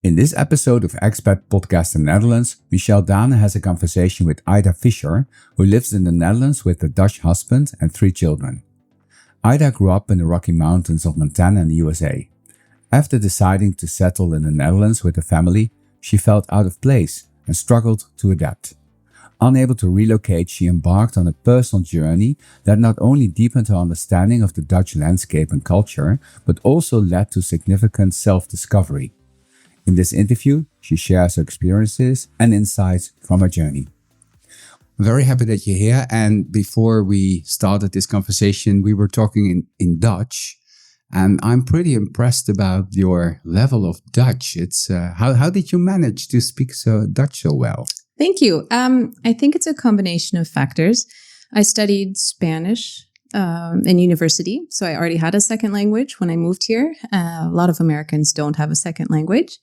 In this episode of Expat Podcast the Netherlands, Michel Daenen has a conversation with Ida Fischer, who lives in the Netherlands with a Dutch husband and 3 children. Ida grew up in the Rocky Mountains of Montana in the USA. After deciding to settle in the Netherlands with a family, she felt out of place and struggled to adapt. Unable to relocate, she embarked on a personal journey that not only deepened her understanding of the Dutch landscape and culture, but also led to significant self-discovery. In this interview, she shares her experiences and insights from her journey. I'm very happy that you're here. And before we started this conversation, we were talking in Dutch. And I'm pretty impressed about your level of Dutch. It's how did you manage to speak Dutch so well? Thank you. I think it's a combination of factors. I studied Spanish in university, so I already had a second language when I moved here. A lot of Americans don't have a second language.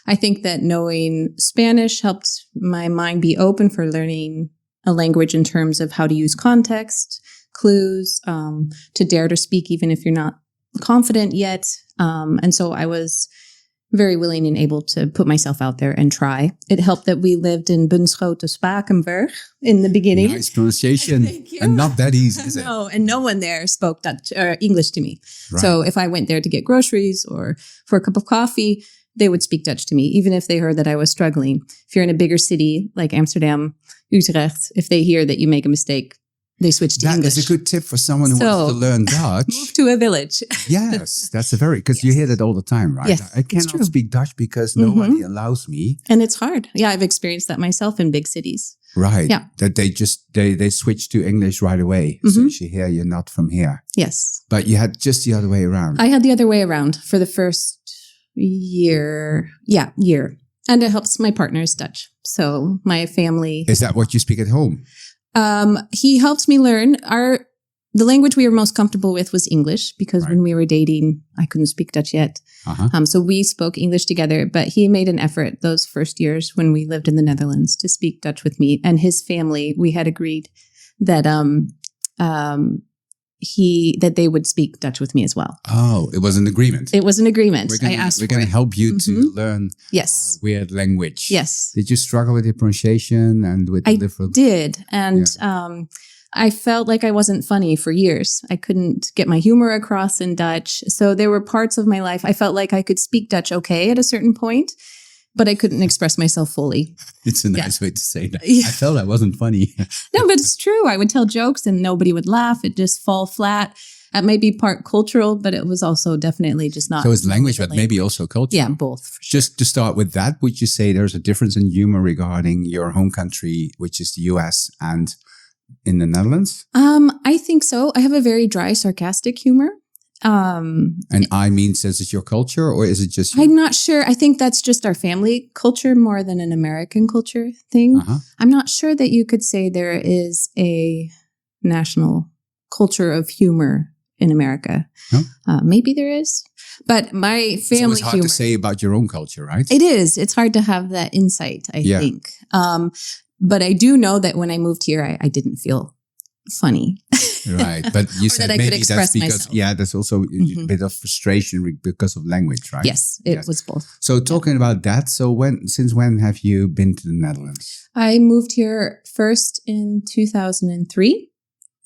I think that knowing Spanish helped my mind be open for learning a language in terms of how to use context, clues, to dare to speak even if you're not confident yet. And so I was very willing and able to put myself out there and try. It helped that we lived in Bunschoten, Spakenburg in the beginning. Nice pronunciation. Thank you. And not that easy, is it? No, and no one there spoke Dutch or English to me. Right. So if I went there to get groceries or for a cup of coffee, they would speak Dutch to me, even if they heard that I was struggling. If you're in a bigger city like Amsterdam, Utrecht, if they hear that you make a mistake, they switch to English. That is a good tip for someone who wants to learn Dutch. Move to a village. Yes, that's because you hear that all the time, right? Yes, I cannot speak Dutch because nobody allows me. And it's hard. Yeah, I've experienced that myself in big cities. Right. Yeah. That they switch to English right away. As soon as you hear you're not from here. Yes. But you had just the other way around. I had the other way around for the first year. Yeah, year. And it helps my partner's Dutch. So my family. Is that what you speak at home? He helped me learn. The language we were most comfortable with was English because when we were dating, I couldn't speak Dutch yet. So we spoke English together, but he made an effort those first years when we lived in the Netherlands to speak Dutch with me. And his family, we had agreed that that they would speak Dutch with me as well. Oh, it was an agreement. It was an agreement. We're going to help you to learn our weird language. Yes. Did you struggle with your pronunciation and with the different? I did. And I felt like I wasn't funny for years. I couldn't get my humor across in Dutch. So there were parts of my life I felt like I could speak Dutch okay at a certain point, but I couldn't express myself fully. It's a nice way to say that. I felt I wasn't funny. No, but it's true. I would tell jokes and nobody would laugh. It'd just fall flat. That may be part cultural, but it was also definitely just not. So it's language, but maybe also culture. Yeah, both. For sure. Just to start with that, would you say there's a difference in humor regarding your home country, which is the US, and in the Netherlands? I think so. I have a very dry, sarcastic humor. And I mean, says it's your culture or is it just you? I'm not sure. I think that's just our family culture more than an American culture thing. I'm not sure that you could say there is a national culture of humor in America. No? Maybe there is. But my family it's hard to say about your own culture, right? It is. It's hard to have that insight, I think. But I do know that when I moved here, I didn't feel funny. Right. But you said maybe that's because, there's also a bit of frustration because of language, right? Yes, it was both. So talking about that, since when have you been to the Netherlands? I moved here first in 2003.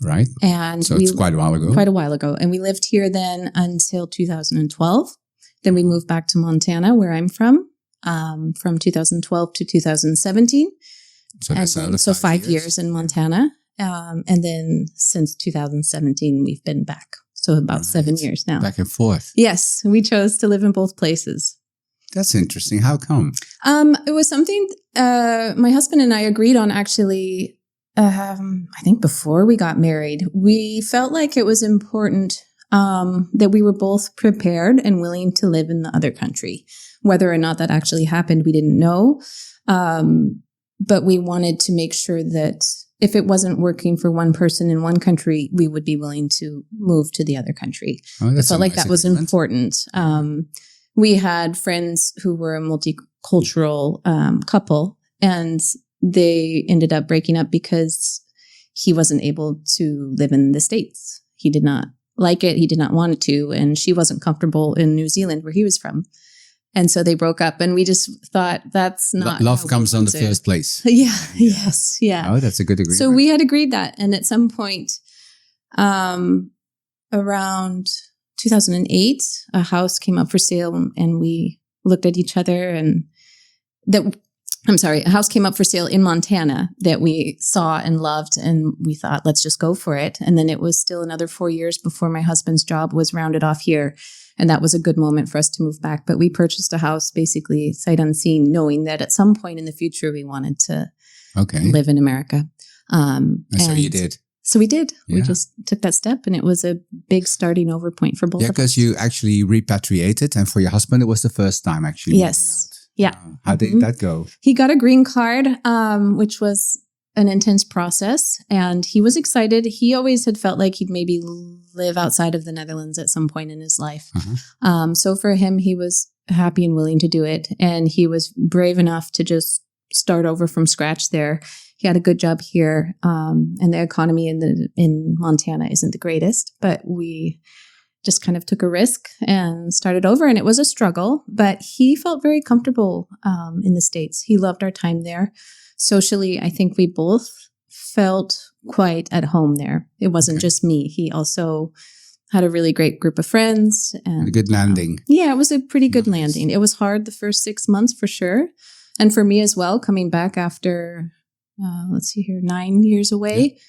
Right. And so it's quite a while ago. Quite a while ago. And we lived here then until 2012. Then we moved back to Montana, where I'm from 2012 to 2017. So that's another 5 years in Montana. And then since 2017, we've been back. So about 7 years now. Back and forth. Yes. We chose to live in both places. That's interesting. How come? It was something my husband and I agreed on actually, I think before we got married. We felt like it was important that we were both prepared and willing to live in the other country. Whether or not that actually happened, we didn't know. But we wanted to make sure that if it wasn't working for one person in one country, we would be willing to move to the other country. I felt like that was important. We had friends who were a multicultural couple, and they ended up breaking up because he wasn't able to live in the States. He did not like it. He did not want to. And she wasn't comfortable in New Zealand, where he was from. And so they broke up, and we just thought that's not love comes on the first place. Yeah. Yes. Yeah. Oh, that's a good agreement. So we had agreed that. And at some point, around 2008, a house came up for sale, and we looked at each other, and a house came up for sale in Montana that we saw and loved, and we thought, let's just go for it. And then it was still another 4 years before my husband's job was rounded off here. And that was a good moment for us to move back. But we purchased a house basically sight unseen, knowing that at some point in the future, we wanted to live in America. And so you did. So we did. Yeah. We just took that step, and it was a big starting over point for both of us. Because you actually repatriated, and for your husband, it was the first time actually. Yes. Yeah. How did that go? He got a green card, which was an intense process, and he was excited. He always had felt like he'd maybe live outside of the Netherlands at some point in his life. So for him, he was happy and willing to do it, and he was brave enough to just start over from scratch there. He had a good job here, and the economy in Montana isn't the greatest, but we just kind of took a risk and started over, and it was a struggle, but he felt very comfortable in the States. He loved our time there. Socially, I think we both felt quite at home there. It wasn't just me. He also had a really great group of friends. And a good landing. Yeah, it was a pretty good landing. It was hard the first 6 months for sure. And for me as well, coming back after 9 years away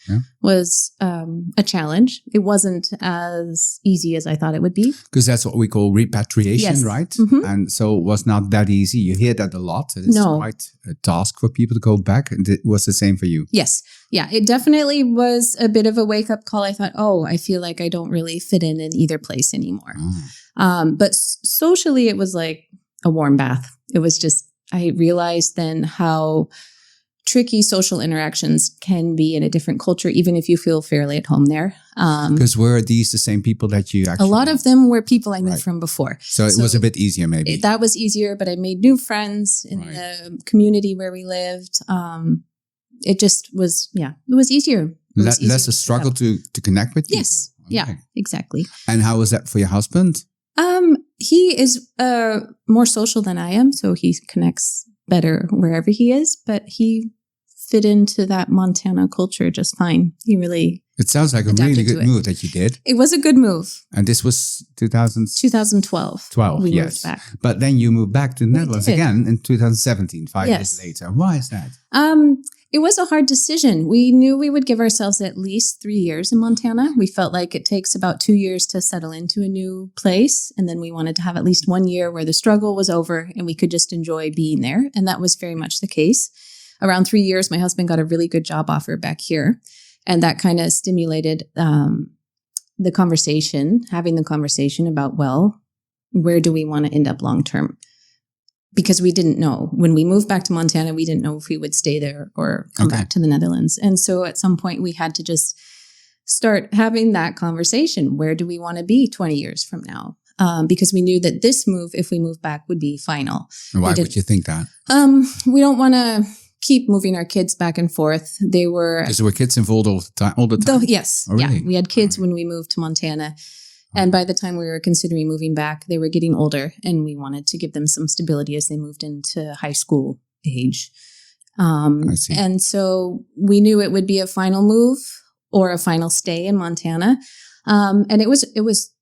was a challenge. It wasn't as easy as I thought it would be. Because that's what we call repatriation, right? Mm-hmm. And so it was not that easy. You hear that a lot. It's quite a task for people to go back. And it was the same for you. Yes. Yeah, it definitely was a bit of a wake-up call. I thought, I feel like I don't really fit in either place anymore. But socially, it was like a warm bath. It was just, I realized then how tricky social interactions can be in a different culture, even if you feel fairly at home there. Because were these the same people that you actually... A lot of them were people I knew from before. So it was a bit easier maybe. That was easier, but I made new friends in the community where we lived. It just was, it was easier. Less a struggle to connect with people. Yes, yeah, exactly. And how was that for your husband? He is more social than I am, so he connects better wherever he is, but he fit into that Montana culture just fine. He really... It sounds like a really good move that you did. It was a good move. And this was 2012. We moved back. But then you moved back to the Netherlands again in 2017, 5 years later. Why is that? It was a hard decision. We knew we would give ourselves at least 3 years in Montana. We felt like it takes about 2 years to settle into a new place. And then we wanted to have at least 1 year where the struggle was over and we could just enjoy being there. And that was very much the case. Around 3 years, my husband got a really good job offer back here. And that kind of stimulated having the conversation about, where do we want to end up long term? Because we didn't know. When we moved back to Montana, we didn't know if we would stay there or come back to the Netherlands. And so at some point, we had to just start having that conversation. Where do we want to be 20 years from now? Because we knew that this move, if we moved back, would be final. And why would you think that? We don't want to keep moving our kids back and forth. Because there were kids involved all the time? Yes. Oh, really? Yeah. We had kids when we moved to Montana. And by the time we were considering moving back, they were getting older, and we wanted to give them some stability as they moved into high school age. I see. And so we knew it would be a final move or a final stay in Montana. And it was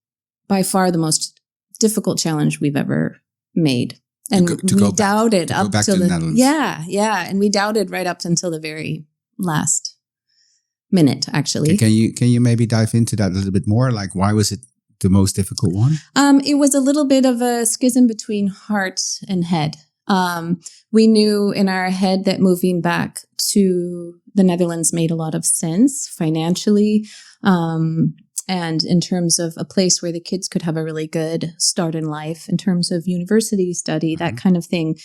by far the most difficult challenge we've ever made. And we doubted up till the Netherlands. Yeah. And we doubted right up until the very last minute, actually. Okay, can you maybe dive into that a little bit more? Like, why was it the most difficult one? It was a little bit of a schism between heart and head. We knew in our head that moving back to the Netherlands made a lot of sense financially, and in terms of a place where the kids could have a really good start in life in terms of university study, that kind of thing.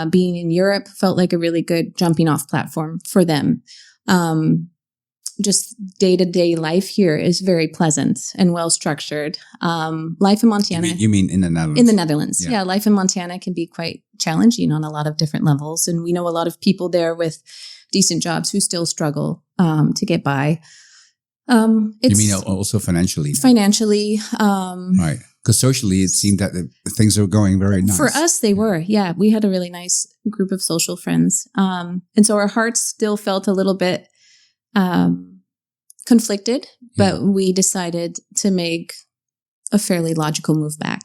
Being in Europe felt like a really good jumping off platform for them. Just day-to-day life here is very pleasant and well-structured. Life in Montana... You mean in the Netherlands? In the Netherlands, yeah. Life in Montana can be quite challenging on a lot of different levels. And we know a lot of people there with decent jobs who still struggle to get by. You mean also financially? Financially. Right. Because socially, it seemed that things were going very nice. For us, they were. Yeah, we had a really nice group of social friends. And so our hearts still felt a little bit conflicted, but we decided to make a fairly logical move back.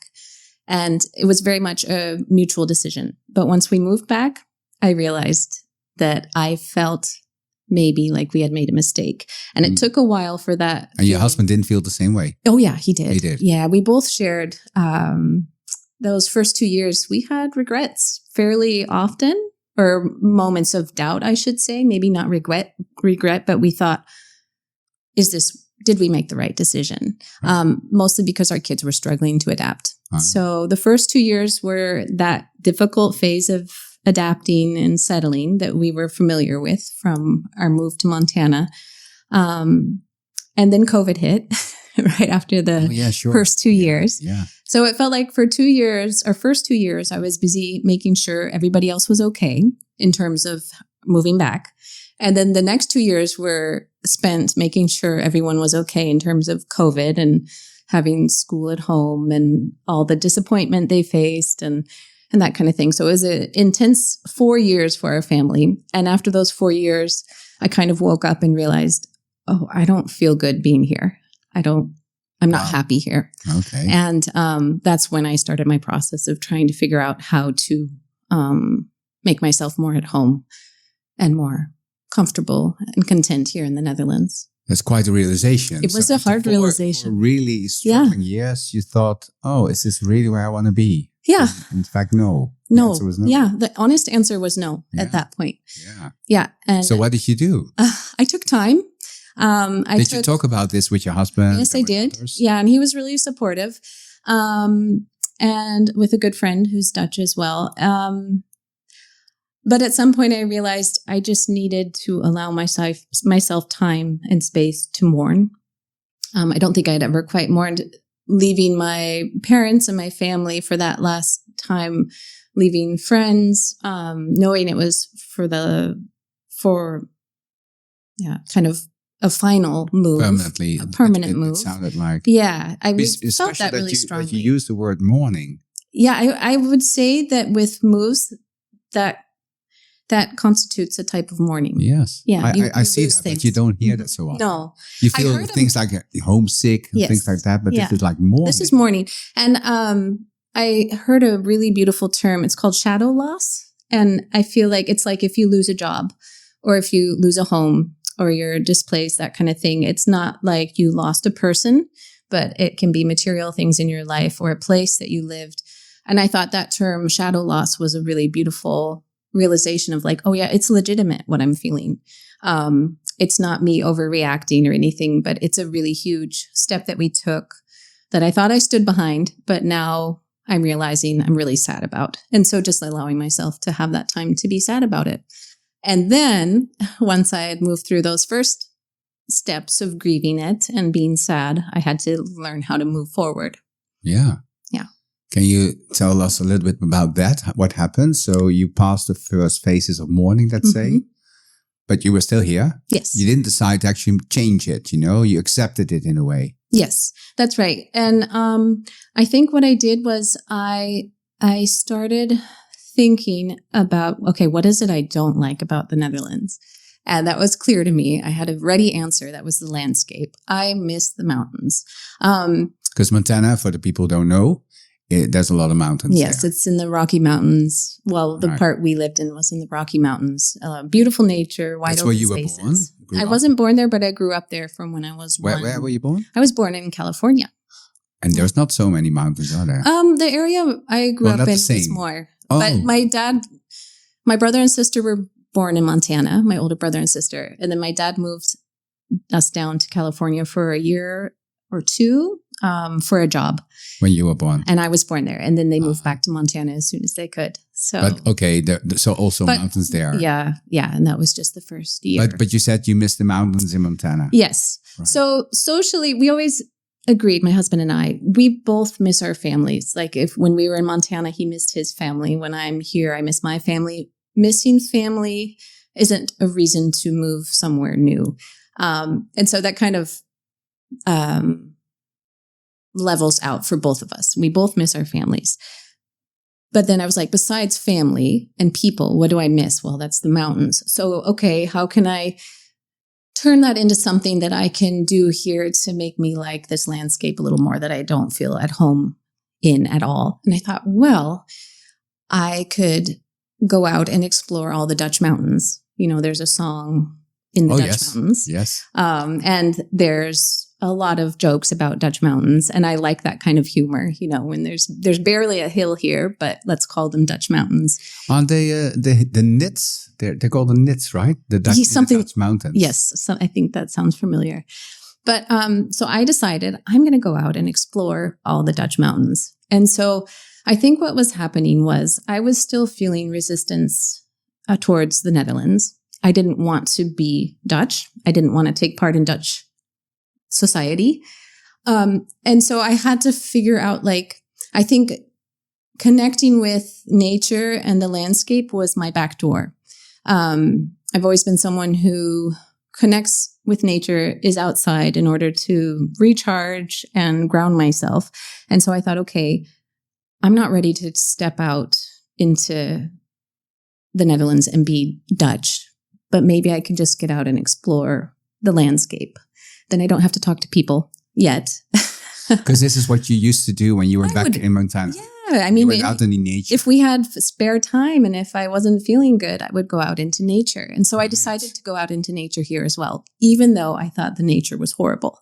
And it was very much a mutual decision. But once we moved back, I realized that I felt maybe like we had made a mistake. And it took a while for that. And your husband didn't feel the same way? Oh, yeah, he did. He did. Yeah, we both shared those first 2 years. We had regrets fairly often, or moments of doubt, I should say. Maybe not regret, but we thought, did we make the right decision? Mostly because our kids were struggling to adapt. So the first 2 years were that difficult phase of adapting and settling that we were familiar with from our move to Montana. And then COVID hit right after the first 2 years. Yeah. So it felt like for 2 years, our first 2 years, I was busy making sure everybody else was okay in terms of moving back. And then the next 2 years were spent making sure everyone was okay in terms of COVID and having school at home and all the disappointment they faced and that kind of thing. So it was an intense 4 years for our family. And after those 4 years, I kind of woke up and realized, oh, I don't feel good being here. I'm not happy here. Okay. And that's when I started my process of trying to figure out how to make myself more at home and more comfortable and content here in the Netherlands. That's quite a realization. It was a hard realization. For really struggling years, you thought, oh, is this really where I want to be? Yeah. In fact, no. No. The answer was no. Yeah. The honest answer was no at that point. Yeah. Yeah. And so what did you do? I took time. Did you talk about this with your husband? Yes, I did. Others? Yeah. And he was really supportive. And with a good friend who's Dutch as well. But at some point I realized I just needed to allow myself time and space to mourn. I don't think I'd ever quite mourned leaving my parents and my family for that last time, leaving friends, knowing it was kind of a final move. A permanent move. It sounded like. Yeah. I felt that really strongly. You used the word mourning. Yeah. I would say that with moves that constitutes a type of mourning. Yes. Yeah. I see that, but you don't hear that so often. No. You feel things like homesick and things like that, but this is like mourning. This is mourning. And I heard a really beautiful term. It's called shadow loss. And I feel like it's like if you lose a job or if you lose a home or you're displaced, that kind of thing. It's not like you lost a person, but it can be material things in your life or a place that you lived. And I thought that term shadow loss was a really beautiful realization of like, oh yeah, it's legitimate what I'm feeling. It's not me overreacting or anything, but it's a really huge step that we took that I thought I stood behind, but now I'm realizing I'm really sad about. And so just allowing myself to have that time to be sad about it. And then once I had moved through those first steps of grieving it and being sad, I had to learn how to move forward. Yeah. Yeah. Can you tell us a little bit about that? What happened? So you passed the first phases of mourning, let's say, but you were still here. Yes. You didn't decide to actually change it, you accepted it in a way. Yes, that's right. And I think what I did was I started thinking about, okay, what is it I don't like about the Netherlands? And that was clear to me. I had a ready answer. That was the landscape. I miss the mountains. Because Montana, for the people who don't know, there's a lot of mountains. Yes, there. It's in the Rocky Mountains. Well, the part we lived in was in the Rocky Mountains. Beautiful nature, wide open spaces. That's where you were born? I wasn't born there, but I grew up there from when I was one. Where were you born? I was born in California. And there's not so many mountains, are there? The area I grew up in was more. Oh. But my brother and sister were born in Montana, my older brother and sister. And then my dad moved us down to California for a year or two for a job. When you were born. And I was born there. And then they moved back to Montana as soon as they could. So, but okay, so also mountains there. Yeah. And that was just the first year. But you said you missed the mountains in Montana. Yes. Right. So socially, we always agreed, my husband and I, we both miss our families. Like when we were in Montana, he missed his family. When I'm here, I miss my family. Missing family isn't a reason to move somewhere new. And so that kind of levels out for both of us. We both miss our families. But then I was like, besides family and people, what do I miss? Well, that's the mountains. So, okay, how can I turn that into something that I can do here to make me like this landscape a little more that I don't feel at home in at all? And I thought, well, I could go out and explore all the Dutch mountains. You know, there's a song in the Dutch mountains. Yes. And there's a lot of jokes about Dutch mountains. And I like that kind of humor, you know, when there's barely a hill here, but let's call them Dutch mountains. Aren't they the nits? They're called the nits, right? The Dutch mountains. Yes. So I think that sounds familiar. But so I decided I'm going to go out and explore all the Dutch mountains. And so I think what was happening was I was still feeling resistance towards the Netherlands. I didn't want to be Dutch. I didn't want to take part in Dutch society. And so I had to figure out, like, I think connecting with nature and the landscape was my back door. I've always been someone who connects with nature, is outside in order to recharge and ground myself. And so I thought, okay, I'm not ready to step out into the Netherlands and be Dutch, but maybe I can just get out and explore the landscape. Then I don't have to talk to people yet. Because this is what you used to do when you were back in Montana. Yeah, I mean, out in the nature. If we had spare time and if I wasn't feeling good, I would go out into nature. And so I decided to go out into nature here as well, even though I thought the nature was horrible.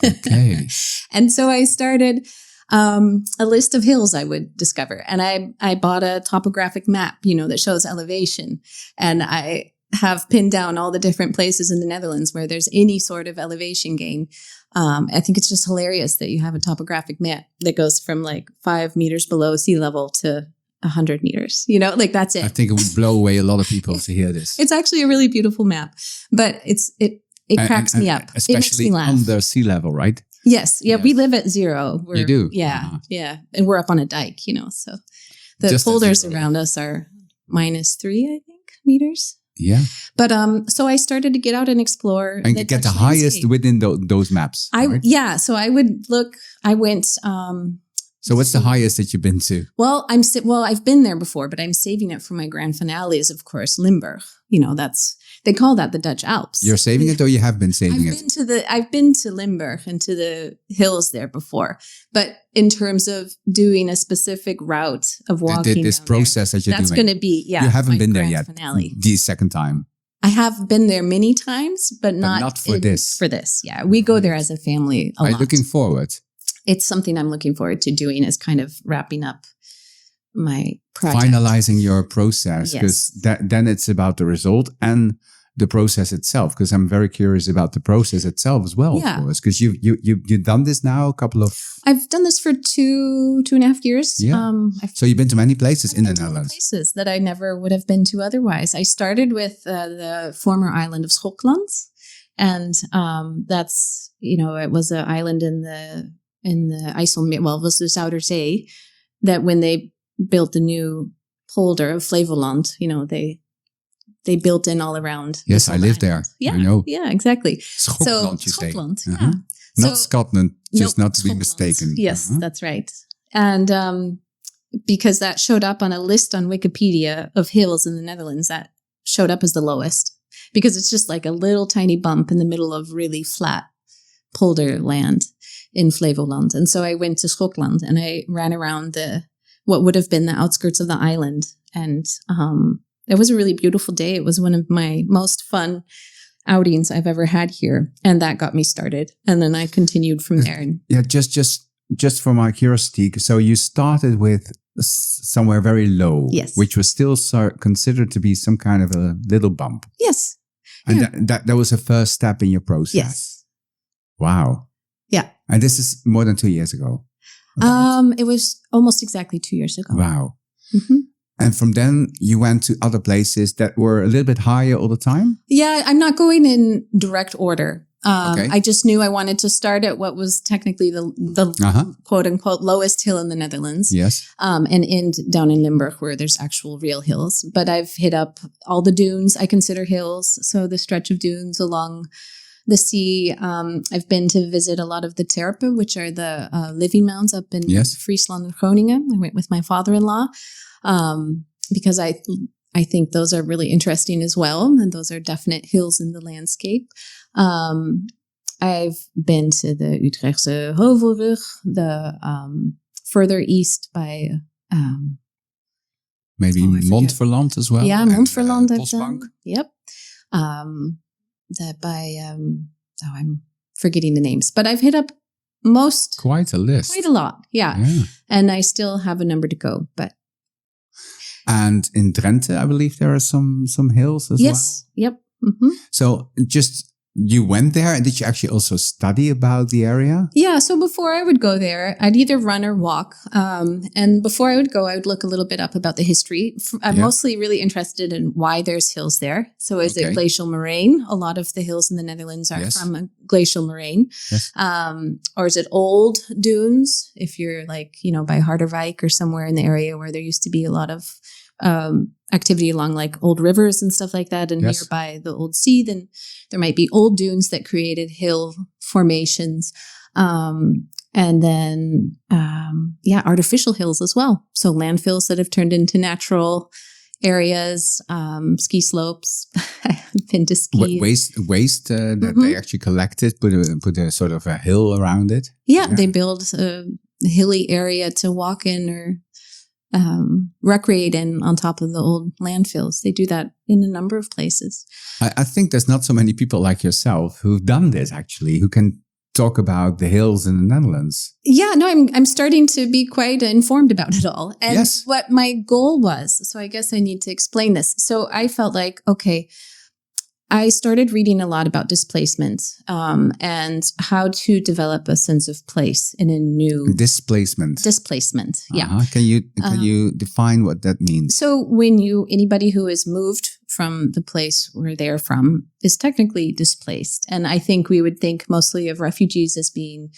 Okay. And so I started a list of hills I would discover. And I bought a topographic map, you know, that shows elevation. And I have pinned down all the different places in the Netherlands where there's any sort of elevation gain. I think it's just hilarious that you have a topographic map that goes from like 5 meters below sea level to 100 meters, you know, like that's it. I think it would blow away a lot of people to hear this. It's actually a really beautiful map, but it cracks me up. Especially it makes me laugh. Under sea level, right? Yes. Yeah. We live at zero. You do? Yeah. Uh-huh. Yeah. And we're up on a dike, you know, so the Just polders around us are -3, I think, meters. Yeah. But so I started to get out and explore. And get the highest within those maps. Right? Yeah. So I would look, I went. So what's the highest that you've been to? Well, I've been there before, but I'm saving it for my grand finale is, of course, Limburg. You know, they call that the Dutch Alps. You're saving it or you have been saving it? I've been to Limburg and to the hills there before. But in terms of doing a specific route of walking this process that you're doing. That's going to be, You haven't been there yet. Finale. The second time. I have been there many times, but not for this. For this, yeah. We go there as a family a lot. Are you looking forward? It's something I'm looking forward to doing, is kind of wrapping up my project. Finalizing your process, because then it's about the result and the process itself, because I'm very curious about the process itself as well, of course, because you've done this now I've done this for 2.5 years. Yeah. So you've been to many places in the Netherlands. Places that I never would have been to otherwise. I started with the former island of Schokland, and that's, you know, it was an island in the IJsselmeer, well, it was the Zuiderzee, that when they built the new polder of Flevoland, you know, they built in all around. Yes, I lived there. Yeah, I know. Yeah, exactly. Schokland, you say. Schokland, yeah. Not Scotland, just not to be mistaken. Yes, that's right. And because that showed up on a list on Wikipedia of hills in the Netherlands, that showed up as the lowest, because it's just like a little tiny bump in the middle of really flat polder land in Flevoland. And so I went to Schokland and I ran around what would have been the outskirts of the island. And it was a really beautiful day. It was one of my most fun outings I've ever had here. And that got me started. And then I continued from there. Yeah, just for my curiosity. So you started with somewhere very low, yes, which was still considered to be some kind of a little bump. Yes. And that was a first step in your process. Yes. Wow. Yeah. And this is more than 2 years ago. It was almost exactly 2 years ago. Wow. Mm-hmm. And from then you went to other places that were a little bit higher all the time? Yeah, I'm not going in direct order. I just knew I wanted to start at what was technically the quote unquote lowest hill in the Netherlands. Yes. And end down in Limburg where there's actual real hills. But I've hit up all the dunes I consider hills. So the stretch of dunes along the sea. I've been to visit a lot of the terpen, which are the living mounds up in Friesland and Groningen. I went with my father-in-law because I think those are really interesting as well. And those are definite hills in the landscape. I've been to the Utrechtse Heuvelrug, the further east by... maybe Montferland as well. Yeah, Montferland. Bosbank. Yep. That by... I'm forgetting the names. But I've hit up most... Quite a list. Quite a lot, yeah. And I still have a number to go, but... And in Drenthe, I believe there are some hills as well. Yes. Yep. Mm-hmm. So you went there, and did you actually also study about the area? Yeah. So before I would go there, I'd either run or walk. And before I would go, I would look a little bit up about the history. I'm mostly really interested in why there's hills there. So is it glacial moraine? A lot of the hills in the Netherlands are from a glacial moraine. Yes. Or is it old dunes? If you're by Harderwijk or somewhere in the area where there used to be a lot of activity along like old rivers and stuff like that, and nearby the old sea, then there might be old dunes that created hill formations. And then, artificial hills as well. So landfills that have turned into natural areas, ski slopes. I've been to ski. Waste that they actually collected, put a sort of a hill around it. Yeah, they build a hilly area to walk in or recreate in on top of the old landfills. They do that in a number of places. I think there's not so many people like yourself who've done this actually, who can talk about the hills in the Netherlands. Yeah, no, I'm starting to be quite informed about it all. And what my goal was, so I guess I need to explain this. So I felt like, okay, I started reading a lot about displacement and how to develop a sense of place in a new... Displacement, yeah. Can you define what that means? So anybody who is moved from the place where they're from is technically displaced. And I think we would think mostly of refugees as being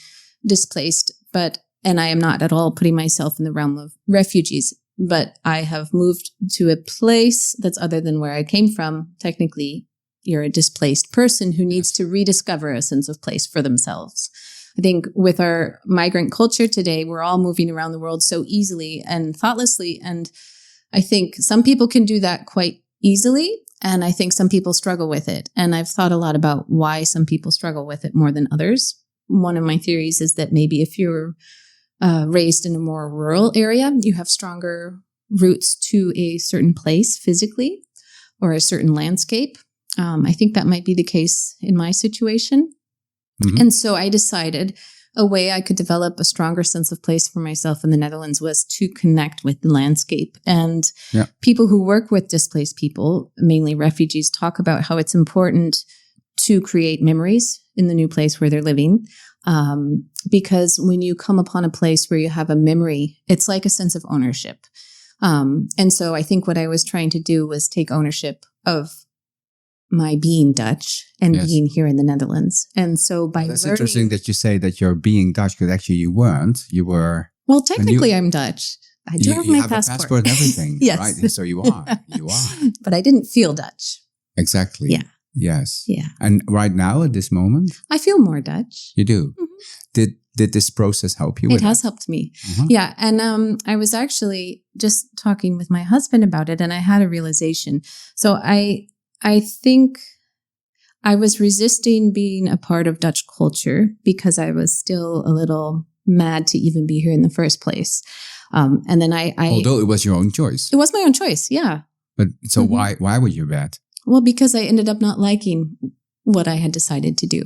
displaced, and I am not at all putting myself in the realm of refugees, but I have moved to a place that's other than where I came from. Technically, you're a displaced person who needs to rediscover a sense of place for themselves. I think with our migrant culture today, we're all moving around the world so easily and thoughtlessly. And I think some people can do that quite easily. And I think some people struggle with it. And I've thought a lot about why some people struggle with it more than others. One of my theories is that maybe if you're raised in a more rural area, you have stronger roots to a certain place physically or a certain landscape. I think that might be the case in my situation. Mm-hmm. And so I decided a way I could develop a stronger sense of place for myself in the Netherlands was to connect with the landscape. And people who work with displaced people, mainly refugees, talk about how it's important to create memories in the new place where they're living. Because when you come upon a place where you have a memory, it's like a sense of ownership. And so I think what I was trying to do was take ownership of my being Dutch and being here in the Netherlands. And so that's interesting that you say that you're being Dutch, because actually you weren't. You were... Well, technically I'm Dutch. I do have my passport. A passport and everything. Yes. Right? So you are. But I didn't feel Dutch. Exactly. Yeah. Yes. Yeah. And right now at this moment? I feel more Dutch. You do? Mm-hmm. Did this process help you? It has helped me. Uh-huh. Yeah. And I was actually just talking with my husband about it, and I had a realization. So I think I was resisting being a part of Dutch culture because I was still a little mad to even be here in the first place. And then although it was your own choice. It was my own choice, yeah. But so why were you mad? Well, because I ended up not liking what I had decided to do.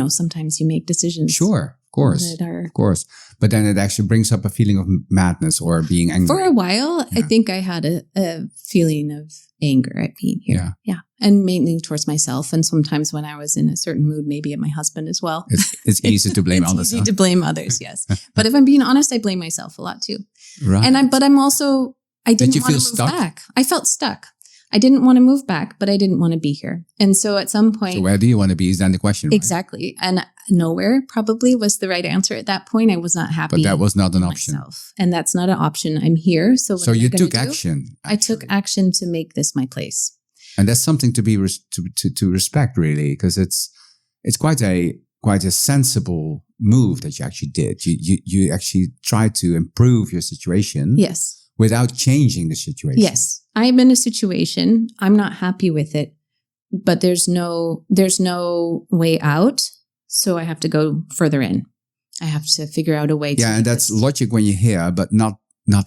Sometimes you make decisions. Sure. Of course. But then it actually brings up a feeling of madness or being angry. For a while, I think I had a feeling of anger at being here. Yeah. And mainly towards myself. And sometimes when I was in a certain mood, maybe at my husband as well. It's easy to blame others. It's easy to blame others, yes. But if I'm being honest, I blame myself a lot too. Right. I didn't want to move back. I felt stuck. I didn't want to move back, but I didn't want to be here. And so at some point... So where do you want to be is then the question, right? Exactly. And nowhere probably was the right answer at that point. I was not happy. But that was not an option. And that's not an option. I'm here. So you took action. I took action to make this my place. And that's something to be to respect, really, because it's quite a sensible move that you actually did. You actually tried to improve your situation. Yes. Without changing the situation. Yes. I'm in a situation. I'm not happy with it, but there's no way out. So I have to go further in. I have to figure out a way to. Yeah, and that's logic when you hear, but not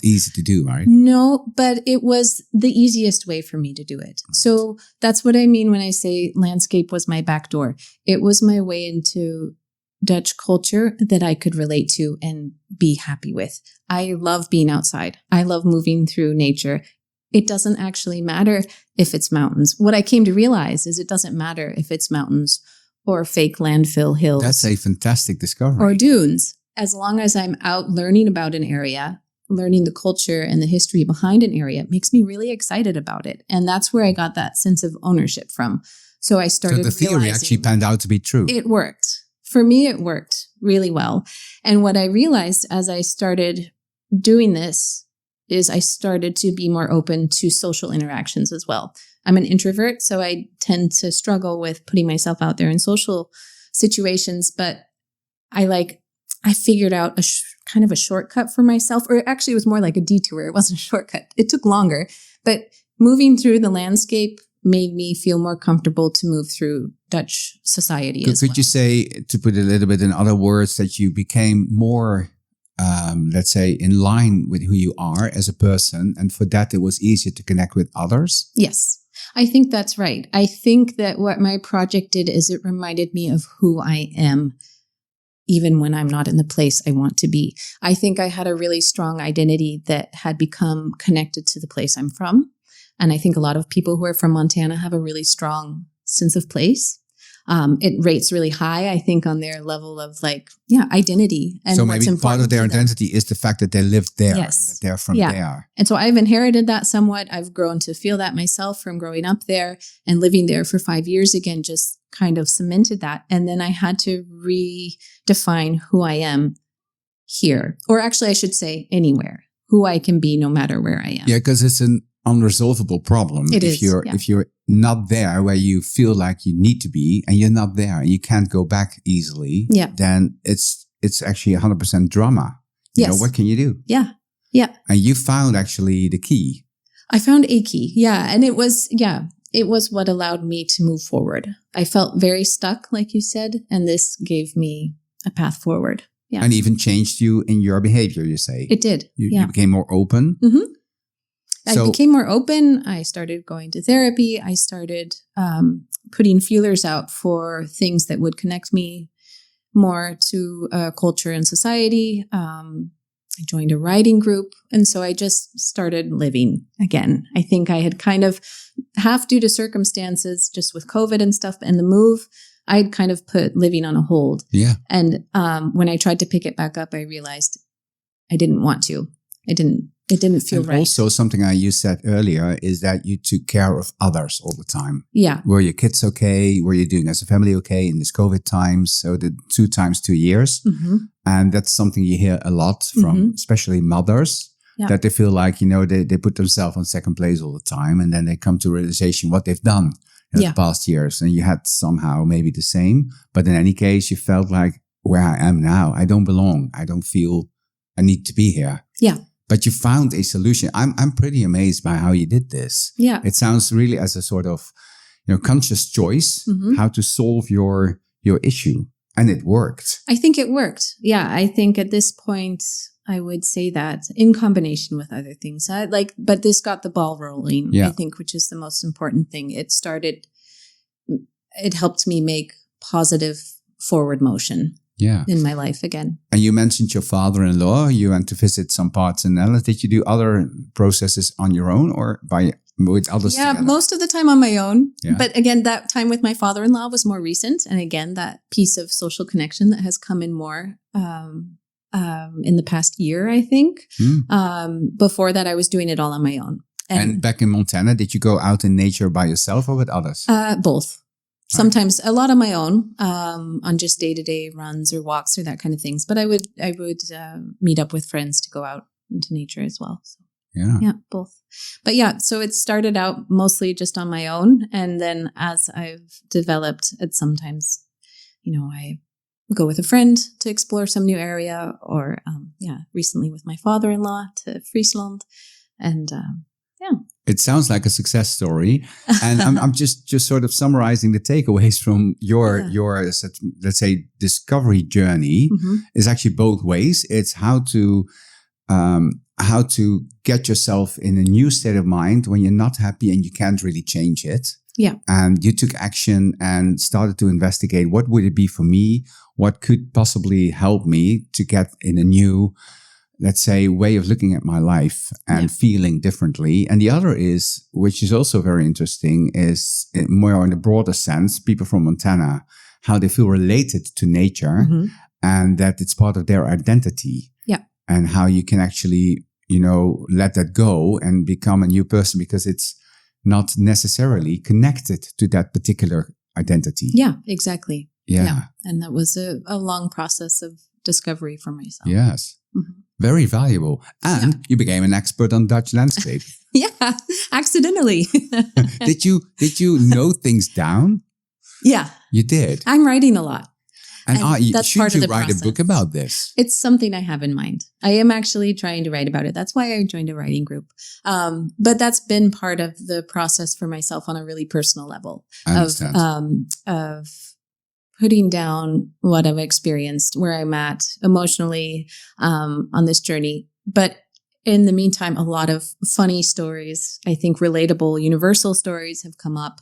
easy to do, right? No, but it was the easiest way for me to do it. Right. So that's what I mean when I say landscape was my back door. It was my way into Dutch culture that I could relate to and be happy with. I love being outside. I love moving through nature. It doesn't actually matter if it's mountains. What I came to realize is it doesn't matter if it's mountains or fake landfill hills. That's a fantastic discovery. Or dunes. As long as I'm out learning about an area, learning the culture and the history behind an area, it makes me really excited about it. And that's where I got that sense of ownership from. So I started So the theory actually panned out to be true. It worked. For me, it worked really well. And what I realized as I started doing this is I started to be more open to social interactions as well. I'm an introvert, so I tend to struggle with putting myself out there in social situations, but I figured out kind of a shortcut for myself, or actually it was more like a detour. It wasn't a shortcut. It took longer, but moving through the landscape made me feel more comfortable to move through Dutch society as well. Could you say, to put it a little bit in other words, that you became more, let's say, in line with who you are as a person, and for that it was easier to connect with others? Yes, I think that's right. I think that what my project did is it reminded me of who I am, even when I'm not in the place I want to be. I think I had a really strong identity that had become connected to the place I'm from. And I think a lot of people who are from Montana have a really strong sense of place. It rates really high, I think, on their level of identity. And so maybe part of their identity is the fact that they lived there, that they're from there. And so I've inherited that somewhat. I've grown to feel that myself from growing up there and living there for 5 years again, just kind of cemented that. And then I had to redefine who I am here, or actually I should say anywhere, who I can be no matter where I am. Yeah, because it's an unresolvable problem. If you're not there where you feel like you need to be, and you're not there and you can't go back easily, then it's actually 100% drama. You know, what can you do? Yeah. And you found actually the key. I found a key. Yeah. And it was what allowed me to move forward. I felt very stuck, like you said, and this gave me a path forward. Yeah. And even changed you in your behavior, you say. It did. You became more open. Mm-hmm. I became more open. I started going to therapy. I started putting feelers out for things that would connect me more to culture and society. I joined a writing group. And so I just started living again. I think I had kind of, half due to circumstances, just with COVID and stuff and the move, I'd kind of put living on a hold. Yeah. And when I tried to pick it back up, I realized I didn't want to. It didn't feel right. Also, something you said earlier is that you took care of others all the time. Yeah. Were your kids okay? Were you doing as a family okay in this COVID times? So the 2 times 2 years. Mm-hmm. And that's something you hear a lot from especially mothers, that they feel like, they put themselves on second place all the time. And then they come to realization what they've done in the past years. And you had somehow maybe the same. But in any case, you felt like where I am now, I don't belong. I don't feel I need to be here. Yeah. But you found a solution. I'm pretty amazed by how you did this. Yeah. It sounds really as a sort of, conscious choice, how to solve your issue. And it worked. I think it worked. Yeah. I think at this point, I would say that in combination with other things, but this got the ball rolling, I think, which is the most important thing. It helped me make positive forward motion. In my life again. And you mentioned your father-in-law. You went to visit some parts in the Netherlands. Did you do other processes on your own or with others together? Most of the time on my own. Yeah. But again, that time with my father-in-law was more recent. And again, that piece of social connection that has come in more in the past year, I think. Before that, I was doing it all on my own. And back in Montana, did you go out in nature by yourself or with others? Both. Sometimes a lot on my own, on just day-to-day runs or walks or that kind of things. But I would meet up with friends to go out into nature as well. So. Yeah. Yeah, both. But yeah, so it started out mostly just on my own. And then as I've developed, it's sometimes, I go with a friend to explore some new area, or recently with my father-in-law to Friesland. And It sounds like a success story. And I'm just sort of summarizing the takeaways from your, let's say, discovery journey is actually both ways. It's how to get yourself in a new state of mind when you're not happy and you can't really change it. Yeah. And you took action and started to investigate, what would it be for me? What could possibly help me to get in a new, let's say, way of looking at my life and feeling differently. And the other is, which is also very interesting, is more in a broader sense, people from Montana, how they feel related to nature and that it's part of their identity. Yeah. And how you can actually, let that go and become a new person because it's not necessarily connected to that particular identity. Yeah, exactly. Yeah. And that was a long process of discovery for myself. Yes. Very valuable. And you became an expert on Dutch landscape. Yeah, accidentally. Did you note things down? Yeah. You did? I'm writing a lot. And that's should part you of the write process. a book about this? It's something I have in mind. I am actually trying to write about it. That's why I joined a writing group. But that's been part of the process for myself on a really personal level. I understand. Of putting down what I've experienced, where I'm at emotionally on this journey. But in the meantime, a lot of funny stories, I think relatable, universal stories have come up.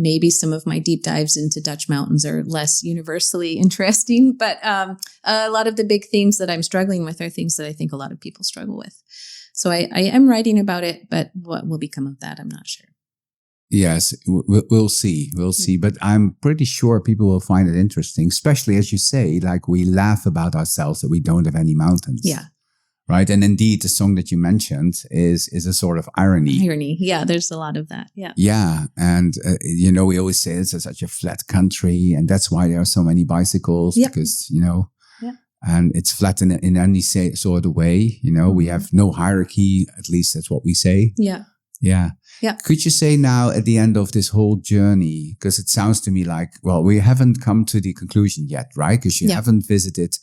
Maybe some of my deep dives into Dutch mountains are less universally interesting, but a lot of the big themes that I'm struggling with are things that I think a lot of people struggle with. So I am writing about it, but what will become of that, I'm not sure. Yes, we'll see. We'll see. But I'm pretty sure people will find it interesting, especially as you say, like we laugh about ourselves that we don't have any mountains. Yeah. Right. And indeed, the song that you mentioned is a sort of irony. Yeah, there's a lot of that. Yeah. Yeah. And, we always say it's such a flat country. And that's why there are so many bicycles because, and it's flat in any sort of way. We have no hierarchy. At least that's what we say. Yeah. Yeah. Yeah. Could you say now at the end of this whole journey, because it sounds to me like, well, we haven't come to the conclusion yet, right? Because you haven't visited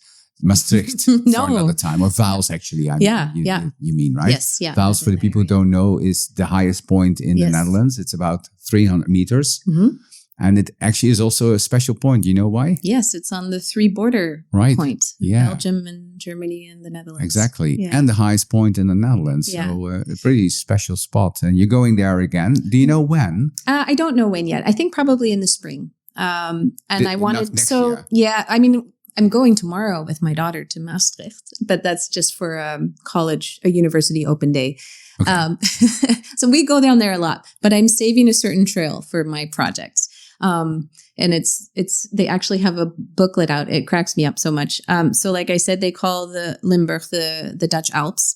Maastricht for another time, or Vaals actually. You mean, right? Yes, yeah. Vaals, for the people who don't know, is the highest point in the Netherlands. It's about 300 meters. And it actually is also a special point. You know why? Yes, it's on the 3 border point. Yeah. Belgium and Germany and the Netherlands. Exactly. Yeah. And the highest point in the Netherlands. Yeah. So a pretty special spot. And you're going there again. Do you know when? I don't know when yet. I think probably in the spring. And I wanted, next year. Yeah, I mean, I'm going tomorrow with my daughter to Maastricht, but that's just for a university open day. Okay. So we go down there a lot, but I'm saving a certain trail for my projects. And they actually have a booklet out. It cracks me up so much. So like I said, they call the Limburg the Dutch Alps,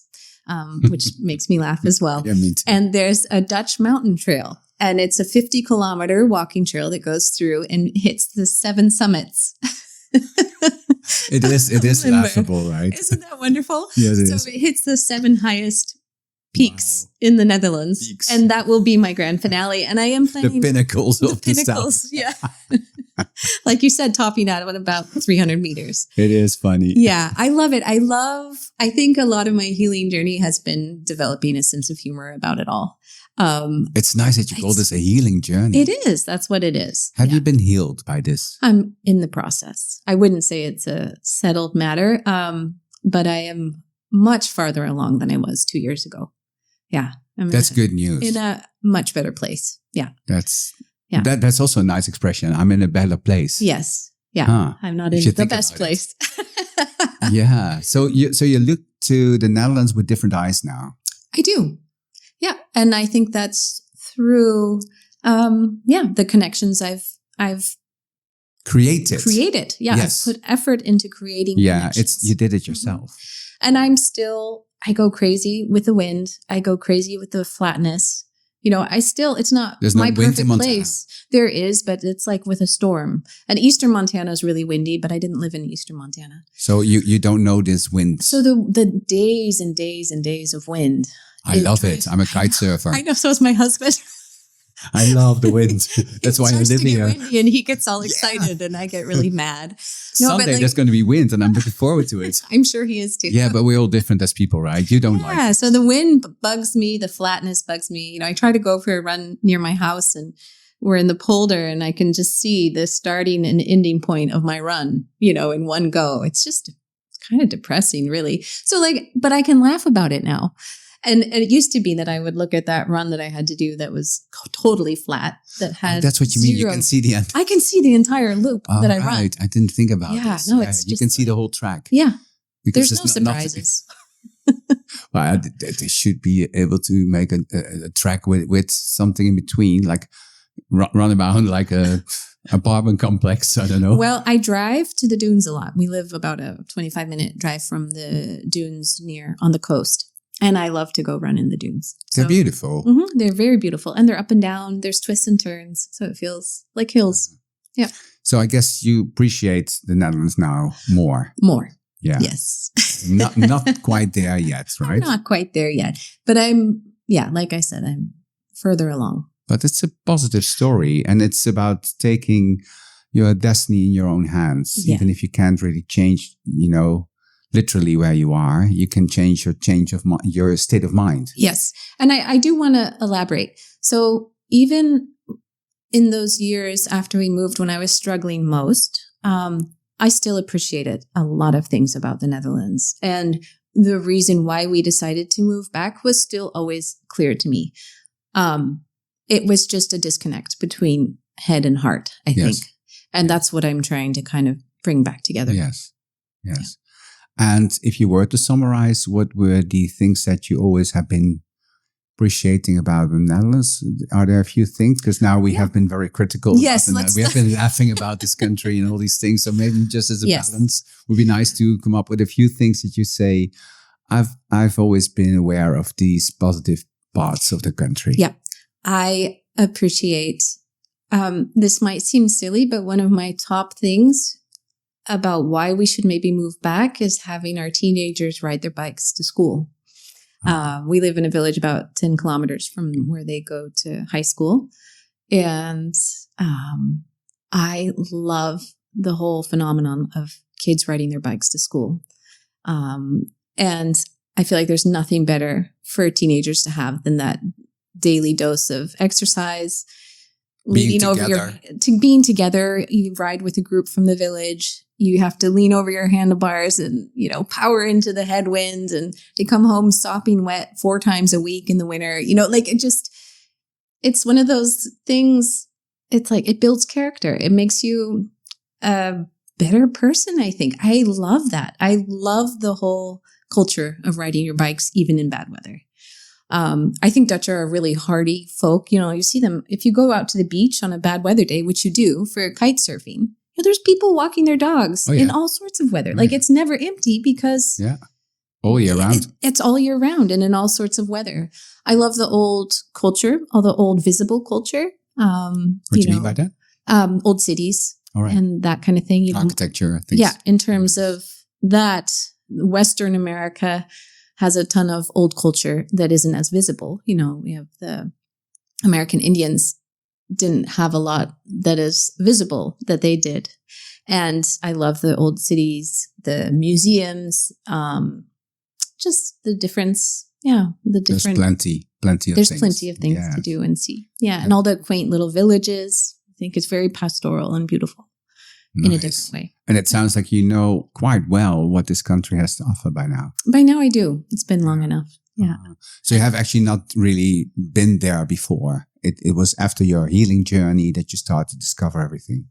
which makes me laugh as well. Yeah, me too. And there's a Dutch mountain trail, and it's a 50-kilometer walking trail that goes through and hits the 7 summits. It is laughable, right? Isn't that wonderful? Yeah, it is. So it hits the 7 highest peaks in the Netherlands, and that will be my grand finale. And I am planning the pinnacles of the south. Yeah, like you said, topping out at about 300 meters. It is funny. Yeah, I love it. I think a lot of my healing journey has been developing a sense of humor about it all. It's nice that you call this a healing journey. It is. That's what it is. Have you been healed by this? I'm in the process. I wouldn't say it's a settled matter, but I am much farther along than I was 2 years ago. Yeah. That's good news. In a much better place. Yeah. That's also a nice expression. I'm in a better place. Yes. Yeah. Huh. I'm not in the best place. Yeah. So you look to the Netherlands with different eyes now. I do. Yeah. And I think that's through, the connections I've created. Yeah. Yes. I've put effort into creating connections. You did it yourself. And I go crazy with the wind. I go crazy with the flatness. it's not There's my no wind in perfect Montana. place. There is, but it's like with a storm. And eastern Montana is really windy, but I didn't live in eastern Montana. So you don't know this wind. So the days and days and days of wind. I love it. I'm a kite surfer. I know, so is my husband. I love the wind. That's why I live here. Windy and he gets all excited and I get really mad. Someday there's going to be wind and I'm looking forward to it. I'm sure he is too. Yeah, but we're all different as people, right? You don't like it. Yeah, so the wind bugs me, the flatness bugs me. I try to go for a run near my house and we're in the polder and I can just see the starting and ending point of my run, in one go. It's kind of depressing, really. So but I can laugh about it now. And it used to be that I would look at that run that I had to do that was totally flat, that had that's what you mean. You can see the end. I can see the entire loop that I run. I didn't think about this. No, it's you can see the whole track. Yeah. Because there's no surprises. Well, they should be able to make a track with something in between, like run around like a apartment complex. I don't know. Well, I drive to the dunes a lot. We live about a 25-minute drive from the dunes on the coast. And I love to go run in the dunes. They're beautiful. They're very beautiful. And they're up and down. There's twists and turns. So it feels like hills. Yeah. So I guess you appreciate the Netherlands now more. More. Yeah. Yes. not quite there yet, right? I'm not quite there yet. But like I said, I'm further along. But it's a positive story. And it's about taking your destiny in your own hands. Yeah. Even if you can't really change, literally where you are, you can change your state of mind. Yes. And I do want to elaborate. So even in those years after we moved, when I was struggling most, I still appreciated a lot of things about the Netherlands. And the reason why we decided to move back was still always clear to me. It was just a disconnect between head and heart, I think. And that's what I'm trying to kind of bring back together. Yes. Yeah. And if you were to summarize, what were the things that you always have been appreciating about the Netherlands? Are there a few things? Because now we have been very critical. Yes, we have been laughing about this country and all these things. So maybe just as a balance, it would be nice to come up with a few things that you say, I've always been aware of these positive parts of the country. Yeah, I appreciate, this might seem silly, but one of my top things about why we should maybe move back is having our teenagers ride their bikes to school. We live in a village about 10 kilometers from where they go to high school. And I love the whole phenomenon of kids riding their bikes to school. And I feel like there's nothing better for teenagers to have than that daily dose of exercise, being together. You ride with a group from the village. You have to lean over your handlebars and, power into the headwinds, and they come home sopping wet 4 times a week in the winter. It's one of those things. It's like, it builds character. It makes you a better person, I think. I love that. I love the whole culture of riding your bikes, even in bad weather. I think Dutch are a really hardy folk. You see them, if you go out to the beach on a bad weather day, which you do for kite surfing, there's people walking their dogs in all sorts of weather. It's never empty because all year round. It's all year round and in all sorts of weather. I love the old culture, all the old visible culture. What do you mean by that? Old cities and that kind of thing. Architecture, things. Yeah, in terms of that, Western America has a ton of old culture that isn't as visible. We have the American Indians didn't have a lot that is visible that they did. And I love the old cities, the museums, just the difference. Yeah, the different. There's plenty of things. There's plenty of things to do and see. Yeah, and all the quaint little villages. I think it's very pastoral and beautiful in a different way. And it sounds like you know quite well what this country has to offer by now. By now I do. It's been long enough. Yeah. So you have actually not really been there before. It was after your healing journey that you started to discover everything.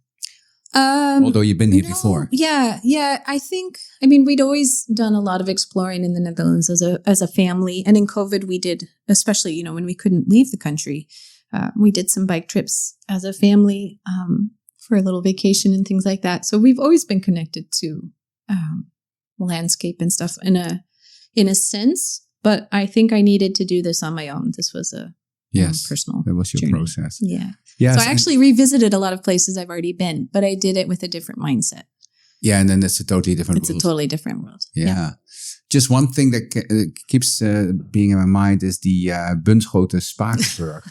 Although you've been here before. Yeah. I think, we'd always done a lot of exploring in the Netherlands as a family. And in COVID, we did, especially, when we couldn't leave the country, we did some bike trips as a family for a little vacation and things like that. So we've always been connected to landscape and stuff in a sense. But I think I needed to do this on my own. This was a personal that was your journey. process. Yeah. Yes, so I actually revisited a lot of places I've already been, but I did it with a different mindset. Yeah, and then it's a totally different It's world. a totally different world. Yeah. Just one thing that keeps being in my mind is the Bunschoten Spakenburg.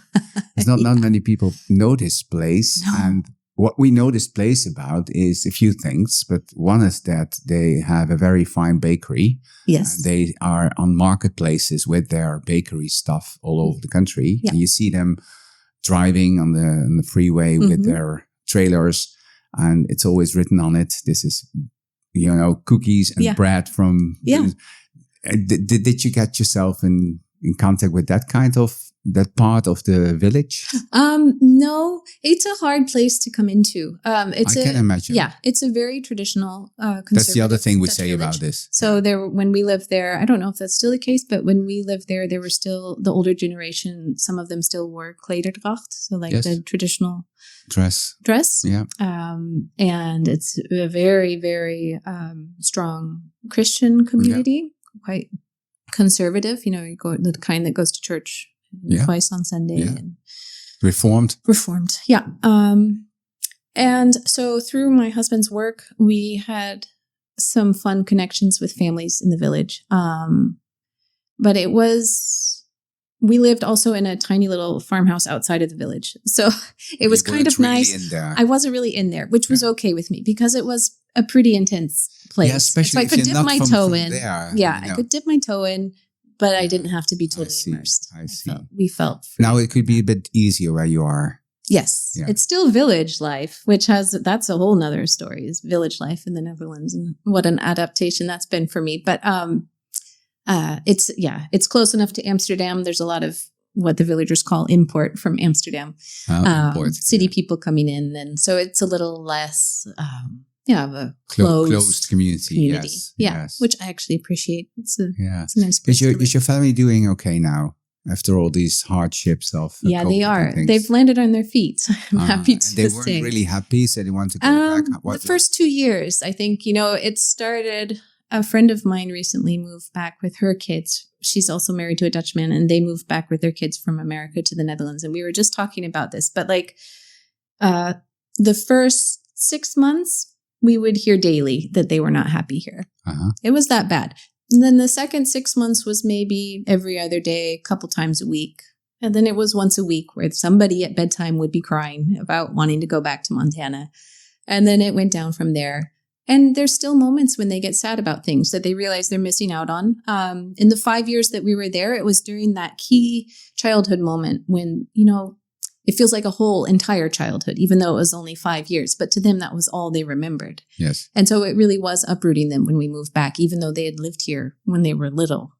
There's not many people know this place. No. And what we know this place about is a few things. But one is that they have a very fine bakery. Yes. And they are on marketplaces with their bakery stuff all over the country. Yeah. And you see them driving on the freeway with their trailers. And it's always written on it, this is, cookies and bread from... Yeah. Did you get yourself in contact with that part of the village? No, it's a hard place to come into. I can imagine. Yeah, it's a very traditional, conservative. That's the other thing we say village. about this. So when we lived there, I don't know if that's still the case, but when we lived there, they were still the older generation. Some of them still wore klederdracht, so the traditional dress. Yeah. And it's a very, very strong Christian community, quite conservative. You go the kind that goes to church twice on Sunday. Yeah. And Reformed. Yeah. And so through my husband's work, we had some fun connections with families in the village. But we lived also in a tiny little farmhouse outside of the village. So it was kind of nice. In there. I wasn't really in there, which was okay with me because it was a pretty intense place. Yeah, especially so I could if you're dip not my from toe in. there, I could dip my toe in, but I didn't have to be totally immersed. I see. We felt free. Now it could be a bit easier where you are. Yes. Yeah. It's still village life, that's a whole nother story, is village life in the Netherlands and what an adaptation that's been for me. But it's close enough to Amsterdam. There's a lot of what the villagers call import from Amsterdam. City people coming in. And so it's a little less of a closed community. Yes. Which I actually appreciate. It's a nice place. Is your family doing okay now after all these hardships of COVID they are. Things? They've landed on their feet. I'm happy to say. They weren't really happy, so they want to go back. The first 2 years, I think, it started. A friend of mine recently moved back with her kids. She's also married to a Dutchman, and they moved back with their kids from America to the Netherlands. And we were just talking about this, but the first 6 months, we would hear daily that they were not happy here. It was that bad. And then the second 6 months was maybe every other day, a couple times a week. And then it was once a week where somebody at bedtime would be crying about wanting to go back to Montana. And then it went down from there. And there's still moments when they get sad about things that they realize they're missing out on. In the 5 years that we were there, it was during that key childhood moment when, it feels like a whole entire childhood, even though it was only 5 years. But to them, that was all they remembered. Yes. And so it really was uprooting them when we moved back, even though they had lived here when they were little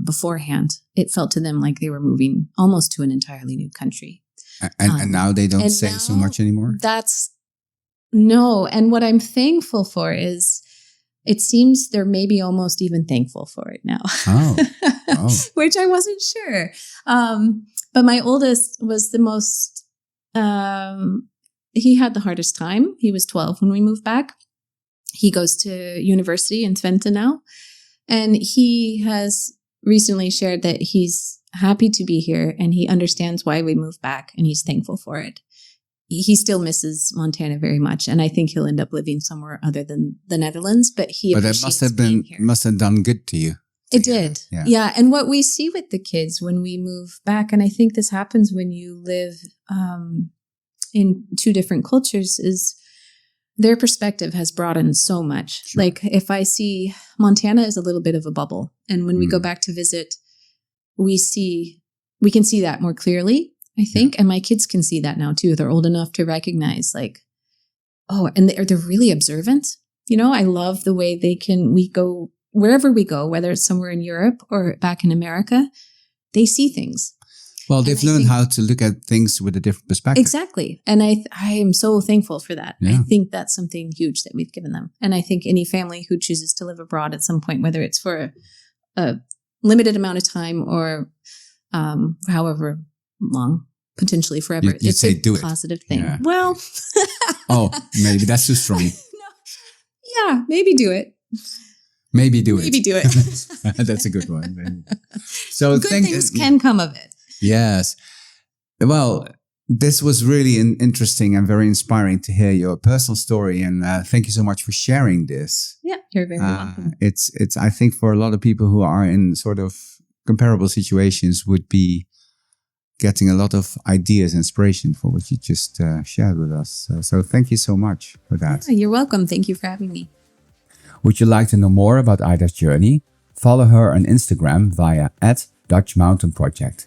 beforehand. It felt to them like they were moving almost to an entirely new country. And now they don't say so much anymore? No. And what I'm thankful for is it seems they're maybe almost even thankful for it now. Oh. Which I wasn't sure. But my oldest was the most, he had the hardest time. He was 12 when we moved back. He goes to university in Twente now. And he has recently shared that he's happy to be here and he understands why we moved back and he's thankful for it. He still misses Montana very much, and I think he'll end up living somewhere other than the Netherlands. But it must have done good to you. It did, yeah. And what we see with the kids when we move back, and I think this happens when you live in two different cultures, is their perspective has broadened so much. Sure. Like if I see Montana is a little bit of a bubble, and when we go back to visit, we can see that more clearly. I think, and my kids can see that now too. They're old enough to recognize and they're really observant. I love the way we go, wherever we go, whether it's somewhere in Europe or back in America, they see things. Well, they've learned how to look at things with a different perspective. Exactly. And I am so thankful for that. Yeah. I think that's something huge that we've given them. And I think any family who chooses to live abroad at some point, whether it's for a limited amount of time or however long, potentially forever. It's a positive thing. Yeah. Well, maybe that's too strong. Maybe do it. Maybe do it. Maybe do it. That's a good one. So good things can come of it. Yes. Well, this was really interesting and very inspiring to hear your personal story. And thank you so much for sharing this. Yeah, you're very welcome. It's, I think for a lot of people who are in sort of comparable situations would be getting a lot of ideas, inspiration for what you just shared with us. So thank you so much for that. Yeah, you're welcome. Thank you for having me. Would you like to know more about Ida's journey? Follow her on Instagram via @DutchMountainProject.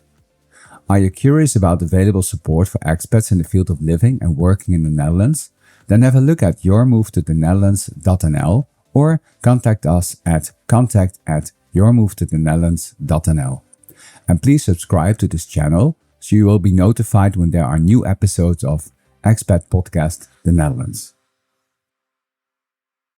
Are you curious about available support for expats in the field of living and working in the Netherlands? Then have a look at yourmovetothenetherlands.nl or contact us at contact@yourmovetothenetherlands.nl. And please subscribe to this channel so you will be notified when there are new episodes of Expat Podcast the Netherlands.